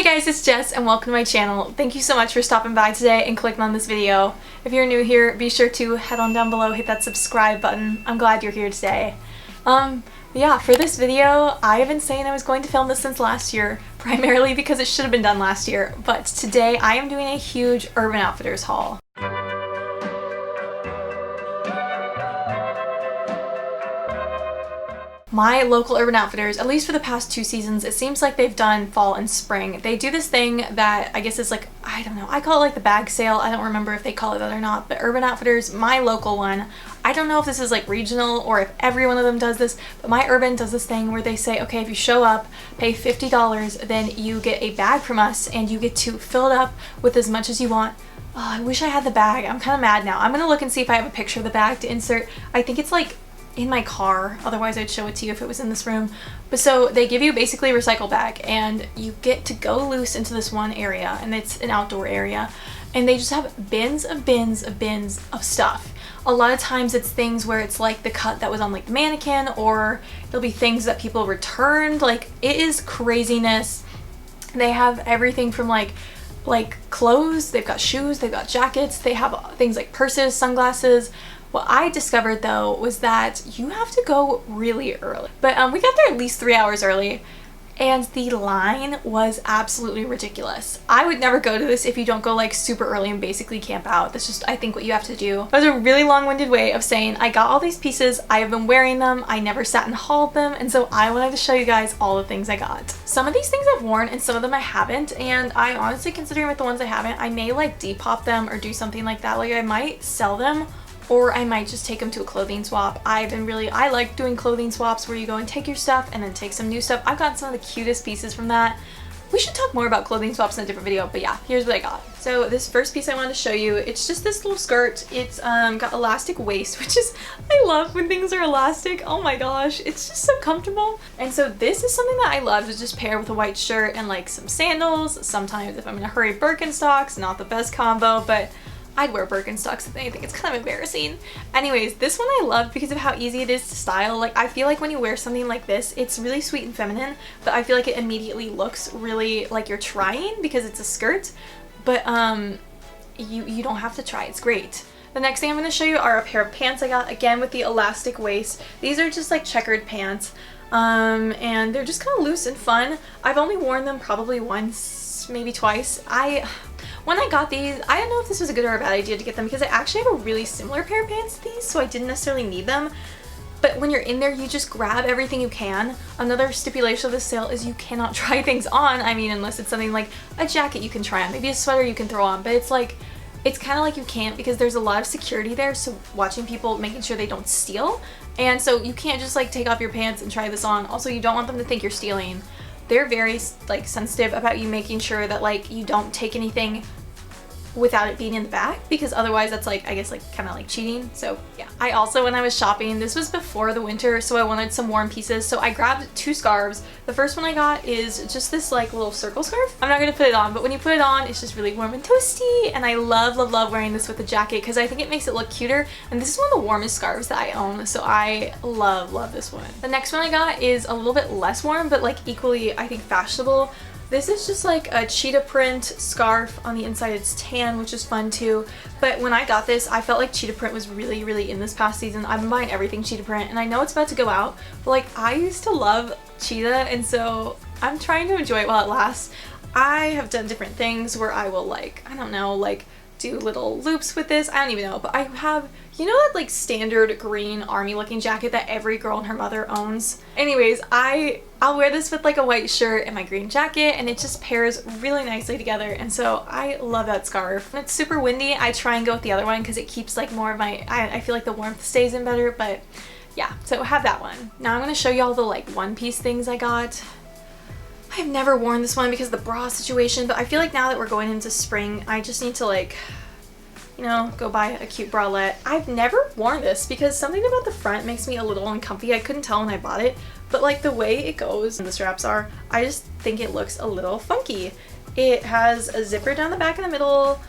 guys, it's Jess and welcome to my channel. Thank you so much for stopping by today and clicking on this video. If you're new here, be sure to head on down below, hit that subscribe button. I'm glad you're here today. Yeah, for this video, I have been saying I was going to film this since last year, primarily because it should have been done last year, but today I am doing a huge Urban Outfitters haul. My local Urban Outfitters, at least for the past 2 seasons, it seems like they've done fall and spring. They do this thing that I guess is like, I don't know, I call it like the bag sale. I don't remember if they call it that or not, but Urban Outfitters, my local one, I don't know if this is like regional or if every one of them does this, but my Urban does this thing where they say, okay, if you show up, pay $50, then you get a bag from us and you get to fill it up with as much as you want. Oh, I wish I had the bag. I'm kind of mad now. I'm gonna look and see if I have a picture of the bag to insert. I think it's like in my car, otherwise I'd show it to you if it was in this room. But so they give you basically a recycle bag and you get to go loose into this one area, and it's an outdoor area, and they just have bins of bins of bins of stuff. A lot of times it's things where it's like the cut that was on like the mannequin, or there'll be things that people returned. Like, it is craziness. They have everything from like clothes, they've got shoes, they've got jackets, they have things like purses, sunglasses. What I discovered though was that you have to go really early. But we got there at least 3 hours early, and the line was absolutely ridiculous. I would never go to this if you don't go like super early and basically camp out. That's just, I think, what you have to do. That was a really long-winded way of saying I got all these pieces, I have been wearing them, I never sat and hauled them, and so I wanted to show you guys all the things I got. Some of these things I've worn and some of them I haven't, and I honestly, considering with the ones I haven't, I may like depop them or do something like that. Like, I might sell them, or I might just take them to a clothing swap. I like doing clothing swaps where you go and take your stuff and then take some new stuff. I've got some of the cutest pieces from that. We should talk more about clothing swaps in a different video, but yeah, here's what I got. So this first piece I wanted to show you, it's just this little skirt. It's got elastic waist, which is, I love when things are elastic. Oh my gosh, it's just so comfortable. And so this is something that I love to just pair with a white shirt and like some sandals. Sometimes if I'm in a hurry, Birkenstocks, not the best combo, but I'd wear Birkenstocks if anything. It's kind of embarrassing. Anyways, this one I love because of how easy it is to style. Like, I feel like when you wear something like this, it's really sweet and feminine, but I feel like it immediately looks really like you're trying because it's a skirt. But you don't have to try. It's great. The next thing I'm going to show you are a pair of pants I got, again with the elastic waist. These are just like checkered pants, and they're just kind of loose and fun. I've only worn them probably once, maybe twice. When I got these, I don't know if this was a good or a bad idea to get them because I actually have a really similar pair of pants to these, so I didn't necessarily need them. But when you're in there, you just grab everything you can. Another stipulation of this sale is you cannot try things on. I mean, unless it's something like a jacket you can try on, maybe a sweater you can throw on, but it's like, it's kind of like you can't because there's a lot of security there, so watching people, making sure they don't steal. And so you can't just like take off your pants and try this on. Also, you don't want them to think you're stealing. They're very like sensitive about you making sure that like you don't take anything without it being in the bag, because otherwise that's like, I guess, like kind of like cheating. So yeah. I also, when I was shopping, this was before the winter, so I wanted some warm pieces, so I grabbed 2 scarves. The first one I got is just this like little circle scarf. I'm not gonna put it on, but when you put it on, it's just really warm and toasty, and I love wearing this with a jacket because I think it makes it look cuter, and this is one of the warmest scarves that I own, so I love this one. The next one I got is a little bit less warm, but like equally, I think, fashionable. This is just like a cheetah print scarf. On the inside it's tan, which is fun too. But when I got this, I felt like cheetah print was really in this past season. I've been buying everything cheetah print, and I know it's about to go out, but like, I used to love cheetah, and so I'm trying to enjoy it while it lasts. I have done different things where I will like, I don't know, like do little loops with this. I don't even know, but I have, you know, that like standard green army looking jacket that every girl and her mother owns? Anyways, I'll wear this with like a white shirt and my green jacket, and it just pairs really nicely together, and so I love that scarf. When it's super windy, I try and go with the other one because it keeps like more of my, I feel like the warmth stays in better, but yeah, so have that one. Now I'm going to show you all the like one-piece things I got. I've never worn this one because of the bra situation, but I feel like now that we're going into spring, I just need to like, you know, go buy a cute bralette. I've never worn this because something about the front makes me a little uncomfy. I couldn't tell when I bought it, but like the way it goes and the straps are, I just think it looks a little funky. It has a zipper down the back in the middle.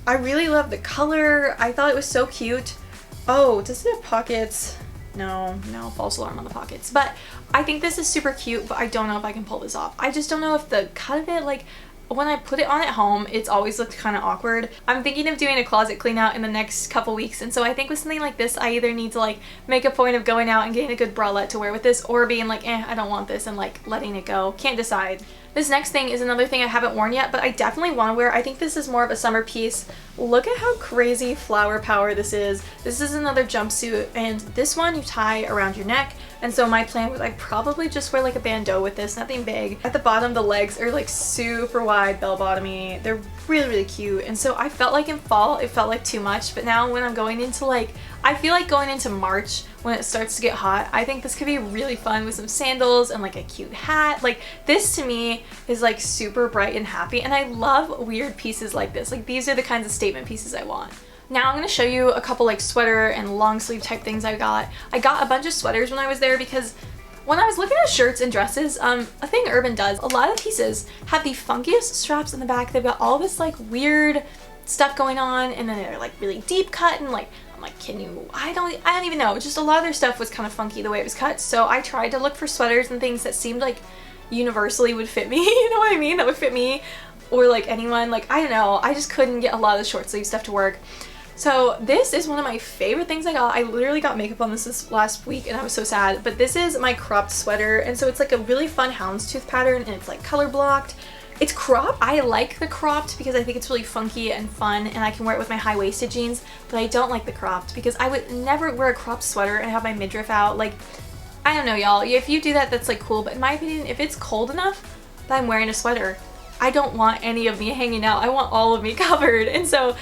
I really love the color. I thought it was so cute. Oh, does it have pockets? No, false alarm on the pockets. But I think this is super cute, but I don't know if I can pull this off. I just don't know if the cut of it, like, when I put it on at home, it's always looked kind of awkward. I'm thinking of doing a closet clean out in the next couple weeks, and so I think with something like this, I either need to like make a point of going out and getting a good bralette to wear with this, or being like, I don't want this, and like letting it go. Can't decide. This next thing is another thing I haven't worn yet, but I definitely want to wear. I think this is more of a summer piece. Look at how crazy flower power this is. This is another jumpsuit, and this one you tie around your neck. And so my plan was I'd probably just wear like a bandeau with this, nothing big. At the bottom, the legs are like super wide, bell-bottomy. They're really cute. And so I felt like in fall, it felt like too much. But now when I'm going into like, I feel like going into March when it starts to get hot, I think this could be really fun with some sandals and like a cute hat. Like this to me is like super bright and happy. And I love weird pieces like this. Like these are the kinds of statement pieces I want. Now I'm going to show you a couple like sweater and long sleeve type things I got. I got a bunch of sweaters when I was there because when I was looking at shirts and dresses, a thing Urban does, a lot of pieces have the funkiest straps in the back. They've got all this like weird stuff going on, and then they're like really deep cut, and like I'm like, can you, I don't even know. Just a lot of their stuff was kind of funky the way it was cut. So I tried to look for sweaters and things that seemed like universally would fit me, you know what I mean? That would fit me or like anyone. Like, I don't know. I just couldn't get a lot of the short sleeve stuff to work. So this is one of my favorite things I got. I literally got makeup on this last week and I was so sad, but this is my cropped sweater, and so it's like a really fun houndstooth pattern, and it's like color blocked. It's cropped. I like the cropped because I think it's really funky and fun, and I can wear it with my high-waisted jeans, but I don't like the cropped because I would never wear a cropped sweater and have my midriff out. Like, I don't know, y'all. If you do that, that's like cool, but in my opinion, if it's cold enough that I'm wearing a sweater, I don't want any of me hanging out. I want all of me covered, and so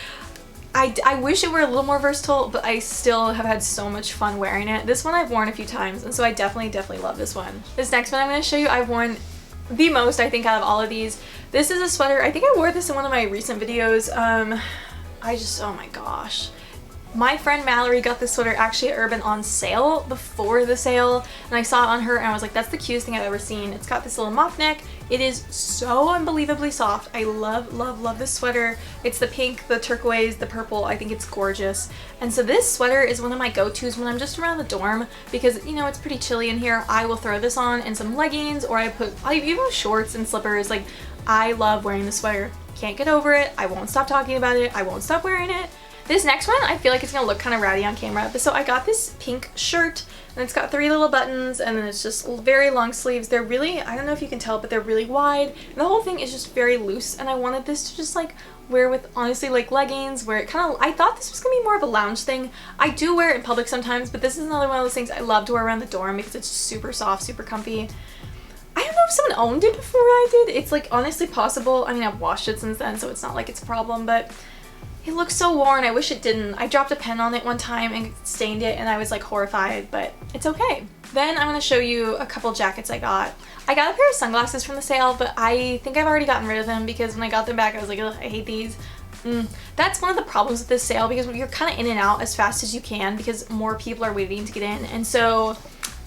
I wish it were a little more versatile, but I still have had so much fun wearing it. This one I've worn a few times, and so I definitely love this one. This next one I'm going to show you, I've worn the most, I think, out of all of these. This is a sweater. I think I wore this in one of my recent videos. Oh my gosh. My friend Mallory got this sweater actually at Urban on sale before the sale, and I saw it on her and I was like, that's the cutest thing I've ever seen. It's got this little mock neck. It is so unbelievably soft. I love this sweater. It's the pink, the turquoise, the purple. I think it's gorgeous. And so this sweater is one of my go-tos when I'm just around the dorm because, you know, it's pretty chilly in here. I will throw this on and some leggings, or I even have shorts and slippers. Like, I love wearing the sweater. Can't get over it. I won't stop talking about it. I won't stop wearing it. This next one, I feel like it's gonna look kind of ratty on camera, but so I got this pink shirt, and it's got 3 little buttons, and then it's just very long sleeves. They're really, I don't know if you can tell, but they're really wide, and the whole thing is just very loose, and I wanted this to just like wear with, honestly, like leggings, where it kind of, I thought this was gonna be more of a lounge thing. I do wear it in public sometimes, but this is another one of those things I love to wear around the dorm because it's super soft, super comfy. I don't know if someone owned it before I did. It's like honestly possible. I mean, I've washed it since then, so it's not like it's a problem, but it looks so worn. I wish it didn't. I dropped a pen on it one time and stained it, and I was like horrified, but it's okay. Then I'm going to show you a couple jackets I got. I got a pair of sunglasses from the sale, but I think I've already gotten rid of them because when I got them back, I was like, ugh, I hate these. That's one of the problems with this sale because you're kind of in and out as fast as you can because more people are waiting to get in, and so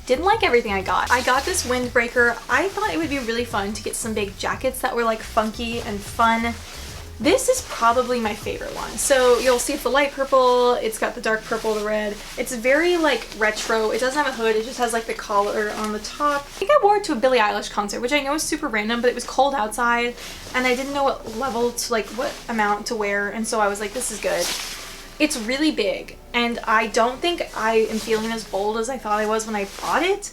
didn't like everything I got. I got this Windbreaker. I thought it would be really fun to get some big jackets that were like funky and fun. This is probably my favorite one. So you'll see it's the light purple, it's got the dark purple, the red. It's very like retro. It doesn't have a hood, it just has like the collar on the top. I think I wore it to a Billie Eilish concert, which I know is super random, but it was cold outside and I didn't know what level to like, what amount to wear, and so I was like, this is good. It's really big, and I don't think I am feeling as bold as I thought I was when I bought it.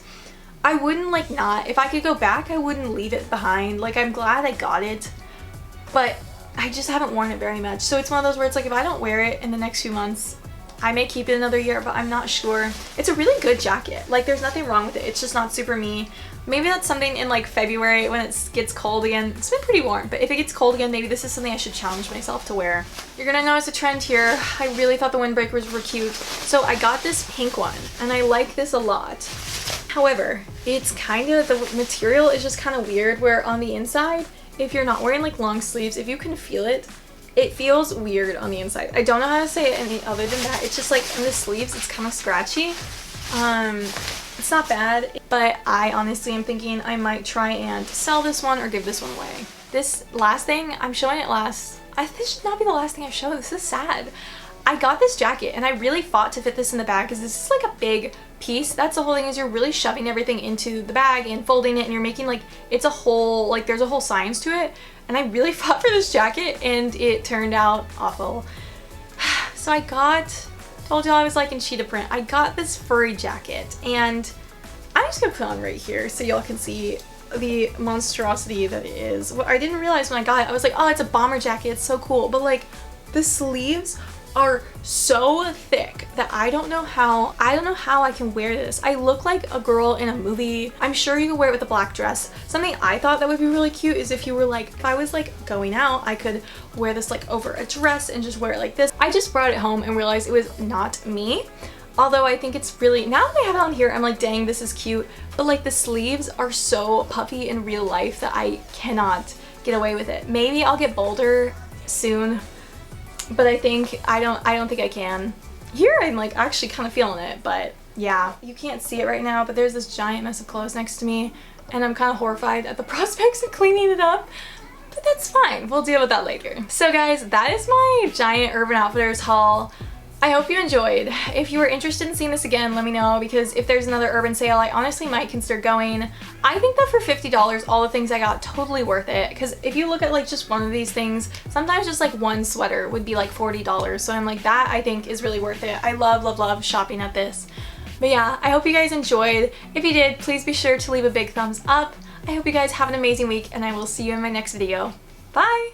I wouldn't like not, if I could go back, I wouldn't leave it behind. Like, I'm glad I got it, but I just haven't worn it very much. So it's one of those where it's like, if I don't wear it in the next few months, I may keep it another year, but I'm not sure. It's a really good jacket. Like, there's nothing wrong with it. It's just not super me. Maybe that's something in like February when it gets cold again. It's been pretty warm, but if it gets cold again, maybe this is something I should challenge myself to wear. You're gonna notice a trend here. I really thought the Windbreakers were cute. So I got this pink one, and I like this a lot. However, it's kind of, the material is just kind of weird, where on the inside, if you're not wearing like long sleeves, if you can feel it, it feels weird on the inside. I don't know how to say it any other than that. It's just like in the sleeves, it's kind of scratchy. It's not bad, but I honestly am thinking I might try and sell this one or give this one away. This last thing, I'm showing it last. This should not be the last thing I show. This is sad. I got this jacket and I really fought to fit this in the bag because this is like a big piece. That's the whole thing, is you're really shoving everything into the bag and folding it, and you're making like, it's a whole, like there's a whole science to it. And I really fought for this jacket and it turned out awful. So I told y'all I was like in cheetah print. I got this furry jacket and I'm just gonna put it on right here so y'all can see the monstrosity that it is. What I didn't realize when I got it, I was like, oh, it's a bomber jacket, it's so cool. But like the sleeves are so thick that I don't know how I can wear this. I look like a girl in a movie. I'm sure you could wear it with a black dress. Something I thought that would be really cute is if you were like, if I was like going out, I could wear this like over a dress and just wear it like this. I just brought it home and realized it was not me. Although I think it's really, now that I have it on here, I'm like, dang, this is cute. But like the sleeves are so puffy in real life that I cannot get away with it. Maybe I'll get bolder soon, but I don't think I can. Here I'm like actually kind of feeling it, but yeah. You can't see it right now, but there's this giant mess of clothes next to me and I'm kind of horrified at the prospects of cleaning it up. But that's fine, we'll deal with that later. So guys, that is my giant Urban Outfitters haul. I hope you enjoyed. If you were interested in seeing this again, let me know, because if there's another urban sale, I honestly might consider going. I think that for $50, all the things I got, totally worth it. Because if you look at like just one of these things, sometimes just like one sweater would be like $40. So I'm like, that I think is really worth it. I love, love, love shopping at this. But yeah, I hope you guys enjoyed. If you did, please be sure to leave a big thumbs up. I hope you guys have an amazing week, and I will see you in my next video. Bye!